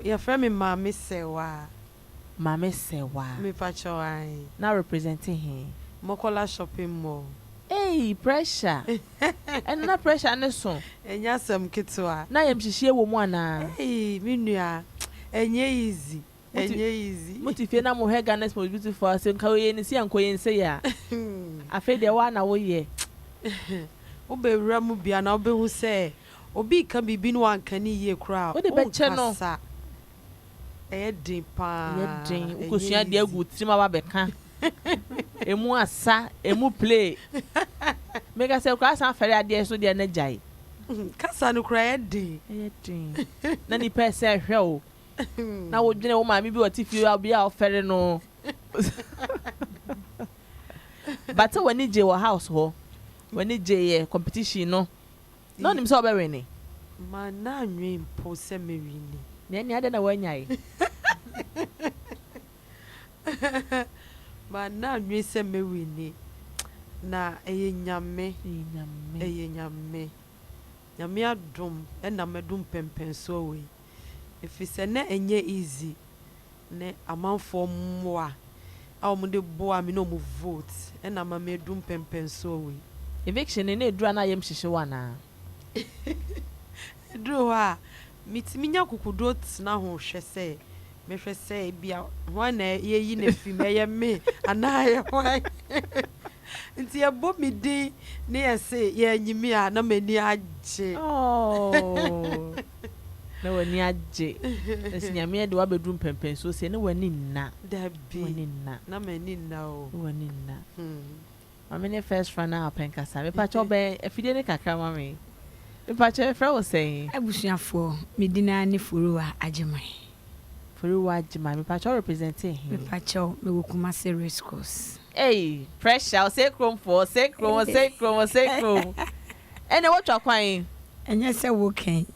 your friend me Mami Sewa. Mami Sewa. Me pacho ai. Now representing him. Mokola shopping mall. Hey, pressure. And na pressure ne so. Enya sem kitwa. Na yem hihie wo mu ana. Hey, me nua. Enye easy. Enye easy. Motifie na mo hair Ghana's most beautiful ase nka we ni si ankoye nse ya. Afi de wa na wo ye. Wo be wura mu bia na wo be hu se obi ka bibi no anka ni ye kra. Wo de be che no. Din pa. Din. Ukosua de agu trima ba be ka. Emu asa, emu play. Mega se kra san fere ade so de na jai. Kasa no kra din. Din. Na ni pe se hwe o. Na wo dwene wo ma mi bi otifi obi a ofere no. But when ni je wo house ho. When ni je competition no. No nim so obewe ni. Ma na anwe mpo se mewi ni. Na ni ade na wanyai. Ma na anwe se mewi ni. Na eye nyame. Eye nyame. Nyame adom na medum pempenso we. If it's na enye easy. Ne amanfo mwa. A mo de boa me no mo vote. Na ma medum pempenso we. Eviction ni edura na yem hihye wana. Edura ha mitimi nya kukudo tsna ho hwe se me hwe se bia ho na ye yi na fi me ye me ana ye ho nti ye bo mi din ne ye se ye nyimi a na mani agye oh na wani agye esinyame de wa bedrum pempen so se ne wani nna da bi wani nna na mani nna o wani nna amene first fan na apenkasa me pa cho be afide ne kakra mame me pa cho fra wo say abusuafo medina ne furuwa agyeman furuwa agyeman me pa cho representing him me pa cho me wo kuma serious course hey pressure say chrome for say chrome ene what twa kwan enye se wo kan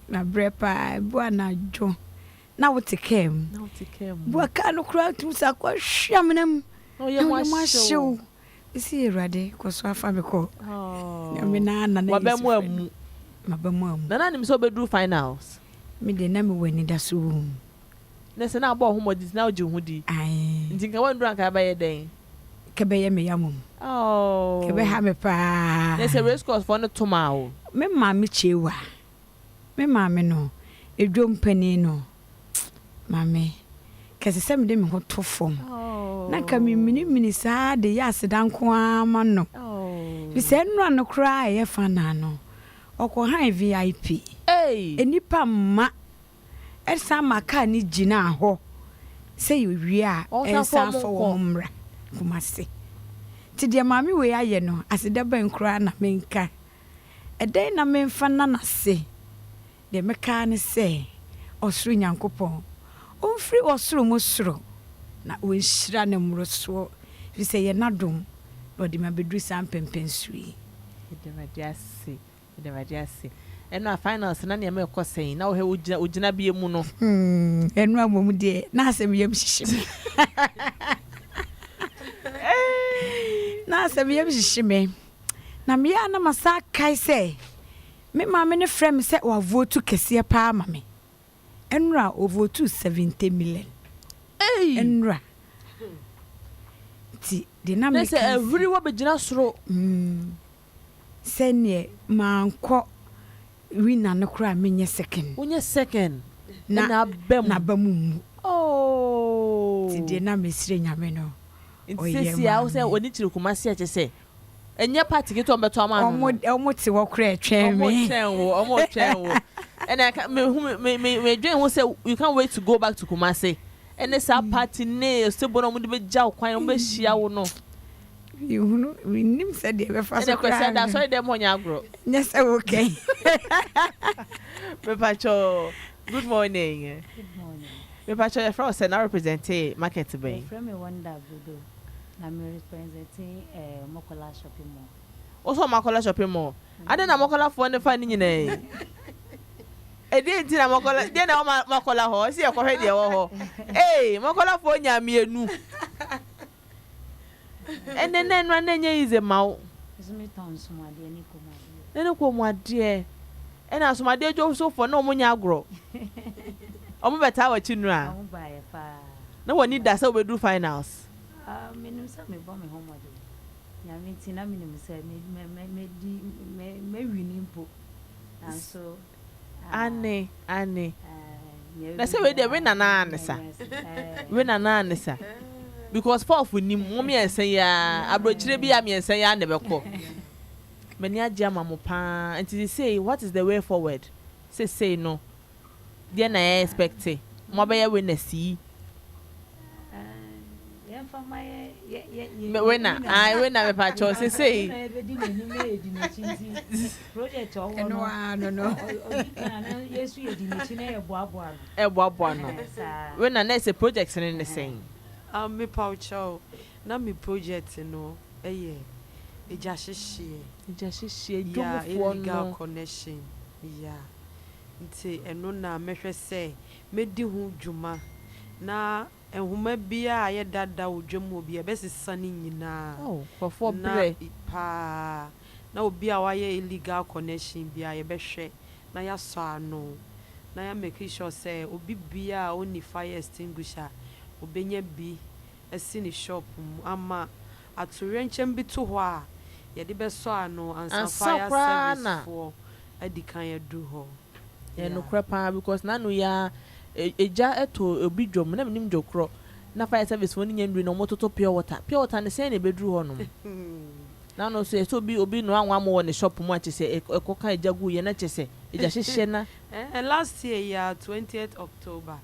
na brepa bo na jo na wo tekem bo ka no kura tum sa kwa hwamnam oh ye mo show isi erade ko so afa me ko oh me na na wabamu amu na nim so bedu finals me de na me wani da so na se na abo ho modis na oje hu di ai nti nka wandu anka ba ye den ke be ye me yamum oh ke be ha me pa na se race course for no toma o me ma me chewa me ma me no edwom pani no ma me kese se me de me ho to fom na ka mi mini saa de ya sedan ko ama no bi se no no kra ye fa na no okọ han VIP enipa ma esa maka ni gina ho se wi a esa fo wo mra kumase ti de mami we aye no aseda ban kra na menka edai na menfa na na se de meka ne se osuru nyankopon onfiri osuru mo suru na wenhyira ne mroso fi se ye nadom body ma bedru sam pempensui de radiasi eno a finals na ne me ekosei na wo he ogina bie mu no eno amom de na asem yem hihim na asem yem hihim na me ya na masa kai se me ma me ne frame se wa vote kese pa ma me eno a o vote 70 million enra ti dynamic nese every wo begina soro sene manko wina no kra menye second unye second na bamu oh ti dynamic sire nyame no insesi a wo se oni tiri kumase ache se enye party ke to mbeto ama omo ti wo kra etwen me omo twen wo and me dwen wo say you can't wait to go back to Kumasi and this party ne se bono mu de be jaw kwan mo be hia wo no you know we nim said dey be fast and I said that sorry dem honya agro yes okay Pepacho good morning Pepacho your friend say na represent market bay from me wonder good na me representing Mokola shopping mall also Mokola shopping mall ade na Mokola for ne fa ni nyina edi na Mokola de na Mokola ho si e ko hwe de wo ho Mokola for nya mienu enen na nya ize mawo isumi ton sumade ni komade ena sumade jo so for na omunya agro Omo beta wa chinua. Omo ba ye fa. Na woni da say we do finals. Menim say me bo me homework. Ya me ti na menim say me winning po. And so Anne. Na say we dey win na anisa. Win na anisa. Because fourth nim mommy ensen ya abrochire bi ya me ensen ya na beko. Many ajama mo pa until say what is the way forward? Say no. There na expect. Mo ba ya win na see. When I pacho say project or no. Yes, we did when I next project in the same. Me paucho na me project no e just she yeah illegal connection yeah nti eno na mehwe say medi hu dwuma na ehuma bia aye dada odwam obi e besisa ni nyina for bre pa na obi a waye illegal connection bia ye behwe na ya so ano na ya make sure say obi bia oni fire extinguisher obenya bi esi ni shop ama atorenchem bi to ho a ye de be so ano ansa fire service for adikan ya du ho ye no krepa because na no ya eja eto obi dwom na menim dwokro na fire service for ni nyandru no mototo pure water ne say na bedru ho no na no so obi no anwa mo ne shop mu a chese ekoka ejagu ye na chese eja hyehye na last year ya 20th October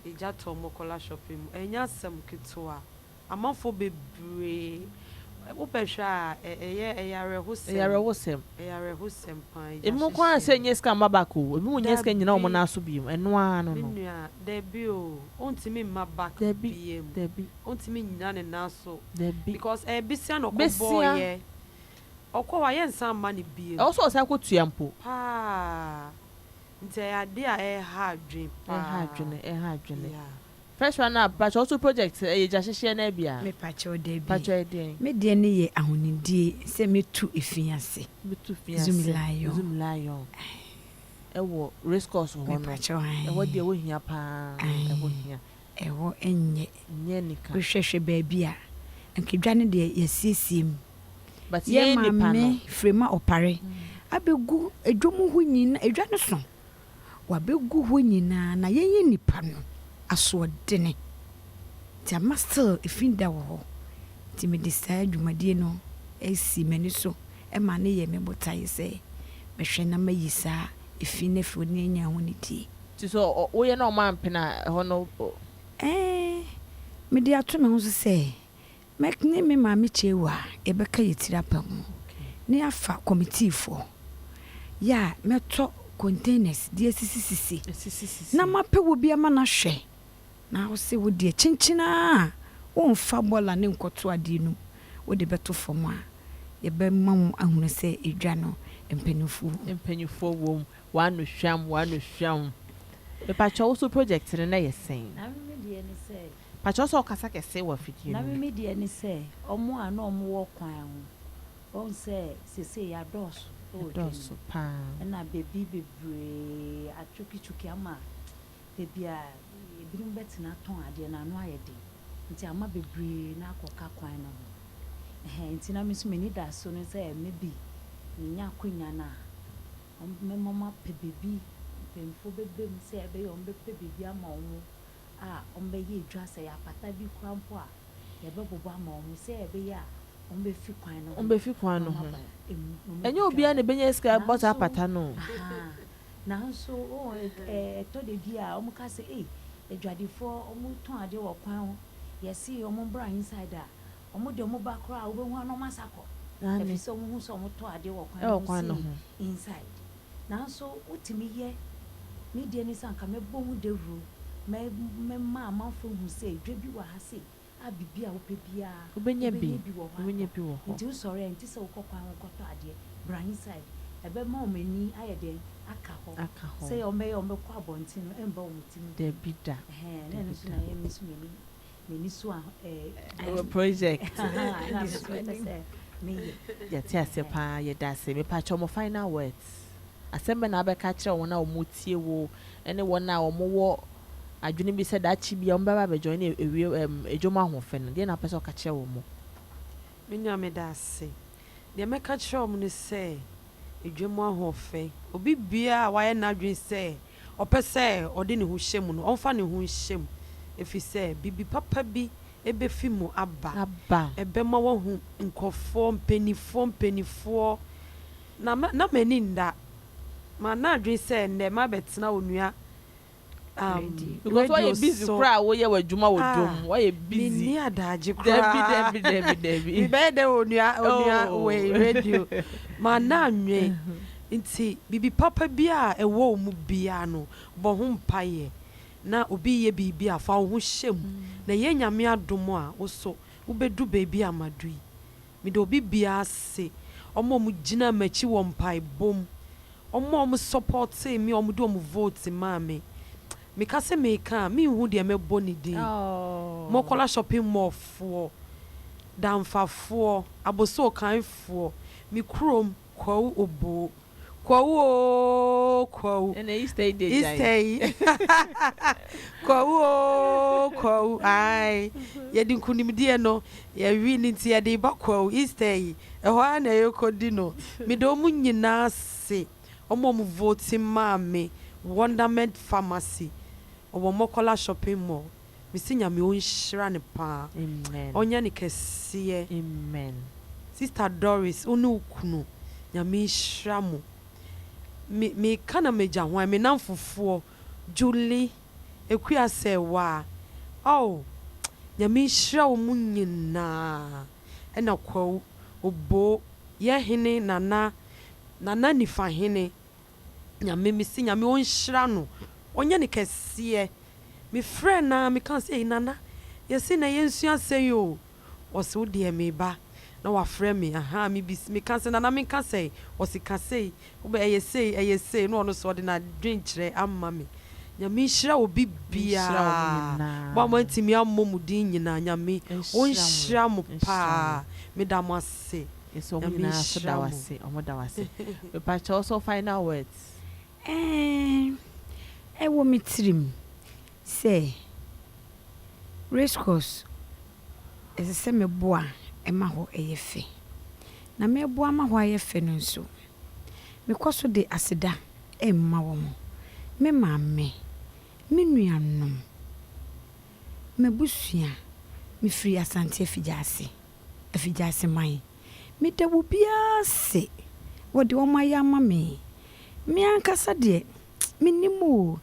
eja to mokola shopping enya sam kitwa amafo bebre opehwa eyare hosem pan emu kwa se nyeska mabako ebi mu nyeska nyina omo na aso biem eno ano no nua debi o ontimi mabak biem debi ontimi nyina ne naso debi because bisia no ko boye okwa ye nsan ma ne biem also say ko tuampo pa nte ade a ha adwen yeah first one up but also project eja hyehye na bia me pacho de bi pacho de me de ne ye ahonidie se me tu efiase zumlayo ewo race course ho no pacho ewo de wo hia pa ewo enye nika hwehwehwe ba bia nkedwa ne de yesiesim but ye ni pa no frema opare abegu edwomu ho nyina edwa ne so wabegu ho nyina na yenye nipa no aso dene ti amaster ifinda wo ti me decide dwumadie no esi mani so e ma ne ye me botaye se mehwe na mayisa ifine fo ne nya ho ne ti ti so wo ye na o man pena ho no me dia to me ho se mekne me ma me chewa e beka yetira pa mu ne afa committee fo ya meto containers die sisi na mape wo bia ma na hwe na wo se wo die chinchina wo mfa bola ne nkoto ade nu wo de beto fom a ye be mam ahunu se edwa no empanyufo wo wanu hwam be pacho wo so project na ye sen na me die ni se pacho so kasa kese wo fidie na me die ni se omo ana omo wo kwan ho on se sese ya doso pa na baby bebre atwokichuki ama baby a ebirum betina ton ade na anu ayede nti ama bebre na akoka kwan no nti na me so meni da so no say maybe nya kwanya na me mama pe baby pemfo bebe mi say ebe yo mbe pe baby ama omo ombe ye dwa say apata bi kwampo a ye bebobo ama omo say ebe ya ombe fi kwan no ho enye obi a ne benya ska bota apata no na so to de bia omo ka say edwadefo omo ton ade wo kwan ho yesi omo bra inside a omo de omo ba kra obo hu no masako efi so omo hu so omo to ade wo kwan no inside na so utimi ye ni de ni sanka mebo hu de ru me ma amafo hu say dwebi wa ha say abibia wo pe bia obenya bi wo nti usore nti se ukokwan ukoto ade bra inside ebe ma omani ayede aka ho say ombe kwa bonti no emba omutimi de bida na no so na ye misu meni so project na so say me ya ti ase pa ye da se me pa chomo final words asembe na abeka kire won na omutie wo ene won na omo wo adwene bi sɛ da chi bia ombaba be join Edwamu Ahuofe no de na pese okache wo mo menya me da ase de me ka kire om ne sɛ Edwamu Ahuofe obi bia wa ye na adwen sɛ opese ode ne ho hyem no onfa ne ho hyem efi sɛ bibi papa bi ebe fi mu aba ebe ma wo hu nkofo mpenifo na mani nda ma na adwen sɛ nde ma betena onua because why you busy cry wo ye wadwuma wo dom why you busy ni adaje cry Debbie mi be de onua we radio ma na anwe nti bibi papa bi a ewo mu bia no bo ho mpaye na obi ye bibi afa ho hyem na ye nyame adom a wo so wo bedu baby amadui mi de obi bia se omo mu gina machi wo mpai bom omo support me omo do omo vote ma me ka se me ka me hu de me boni din mo kola shopping mall fo damfafo aboso kanfo mi krom kwawu obo kwawu and he stay kwawu ai ye din kunimdie no ye wi ni ti ye de ba kwawu stay ho na ye kodi no mi do mu nyina se omo mu vote ma me Wonderment Pharmacy obo mokola shopping mall misi nyame onhyira ne pa amen onya ne kese amen Sister Doris onu kunu nyame hyira mo me kana meja ho me namfofo Julie ekua se wa nyame hyira wo mu nyina ena kwa obo ye hene nana nifa hene nyame misi nyame onhyira no onya ne kese me friend na me kan say nana yesi na yensu asey o oso de me ba na wa friend me me kan say nana me kan say osi kan say obe eyese no ono so de na dwen kire amma me nyame hyira obi bia ba mo ntimi ammo din nyina nyame onhyira mo pa me da mo ase eso mo na so da wase omo da wase we patch also final words wo mitrim say race course ese me boa ema ho eyefe na me boa ma ho eyefe no nso me koso de aseda emma wo mo me maame me nuanom me busua me free asante afijase mai me de wo bia se wo de wo maya ma me ankasa de minimu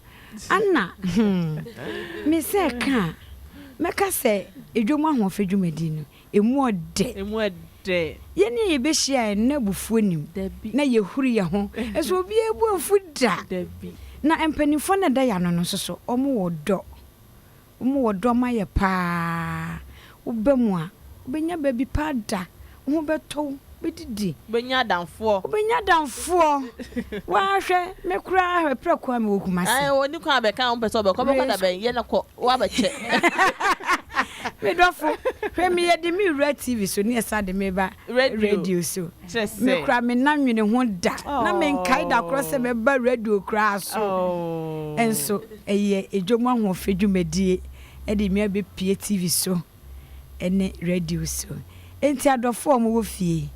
Anna me se ka me ka se Edwamu Ahuofe dwumadi no emu ode ye ne ye be hia na bufuo nim na ye huru ye ho eso obi ebu afu da na empanifo na da ya no so omo wodo ma ye pa ubemu a obenya baby pa da ho beto bedidi benya danfo wa hwe me kura hwe preko am wokumase oni kwa be kan peso be ko be kwada ben ye na ko wa ba che me dofo hwe me ye de me ra TV so ne esa de me ba radio so me kura me nanwene ho da na me nkai da kro se me ba radio kura so enso eye Edwamu Ahuofe dwumadie e de me be pie TV so ene radio so enti adofo mo wo fie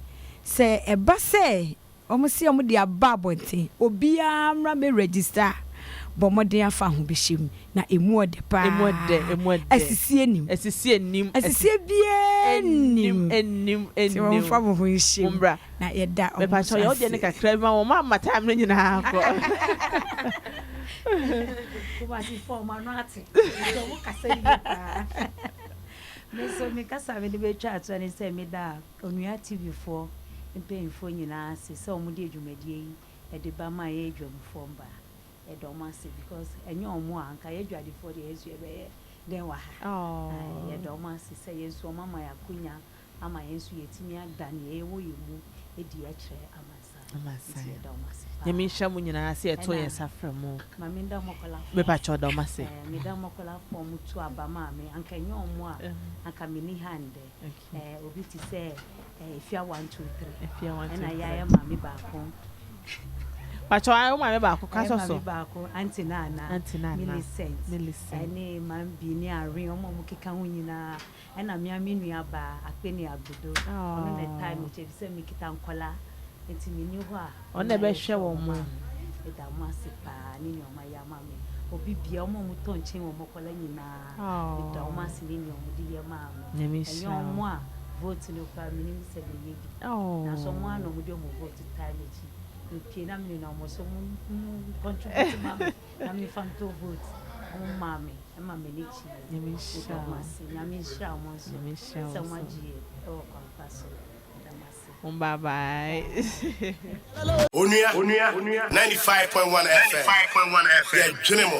se eba se omo se omo de aba bonten obia mra me register bo mo de afa ho behim na emu ode pa asisi enim bia enim so fa mo ho him na ye da omo pa so ye ode ne kakra ma wo ma time no nyina ko ko ba si form anati so mo kasa yi pa meso me kasa me de be twa ato ne se me da Onua TV4 mpemfo nyina se se omo de adwumadie yi e de ba ma ye adwamfo mba e do ma se because enye omo anka ye adwadefo de yesu e be den wa ha ye do ma se yesu mama ya kunya ama yesu yetimi adane e wo yemu e di a kire amasa ye do ma se nyame hya mu nyina se eto ye safra mu mama nda mokola be pa cho do ma se me da mokola fo mu tu abama me anka enye omo a anka mini hande obi ti se if you want to 3 and I am mommy back home Pacho I ma me ba ko ka so so. Ba ko Auntie Nana. Millicent. Ene man bi ni arin omo mu keka ho nyina. Ena me amenu aba akpeni agudo. Ono na time che se mi kita nkola. Enti mi ni ho a. Ona be hwe wo mo. Eda mo asipa ni nyoma ya mame. Obi bia omo mu to nchen wo mokola nyina. Eda o ma si ni nyomo di ye ma mo. Enyo mo a vote no kwa mi ni se be yebi. Na so mo ano mu de mo vote time echi. Pie na mi na mo so mu contribute mama. Na mi fanto vote. Mami, mama ni chi. Nyami sha. Nyami sha mo so. Nyami sha. So mo ji o kwa paso. Bye bye. Onua 95.1 FM. 95.1 FM. Yeah, Junimo.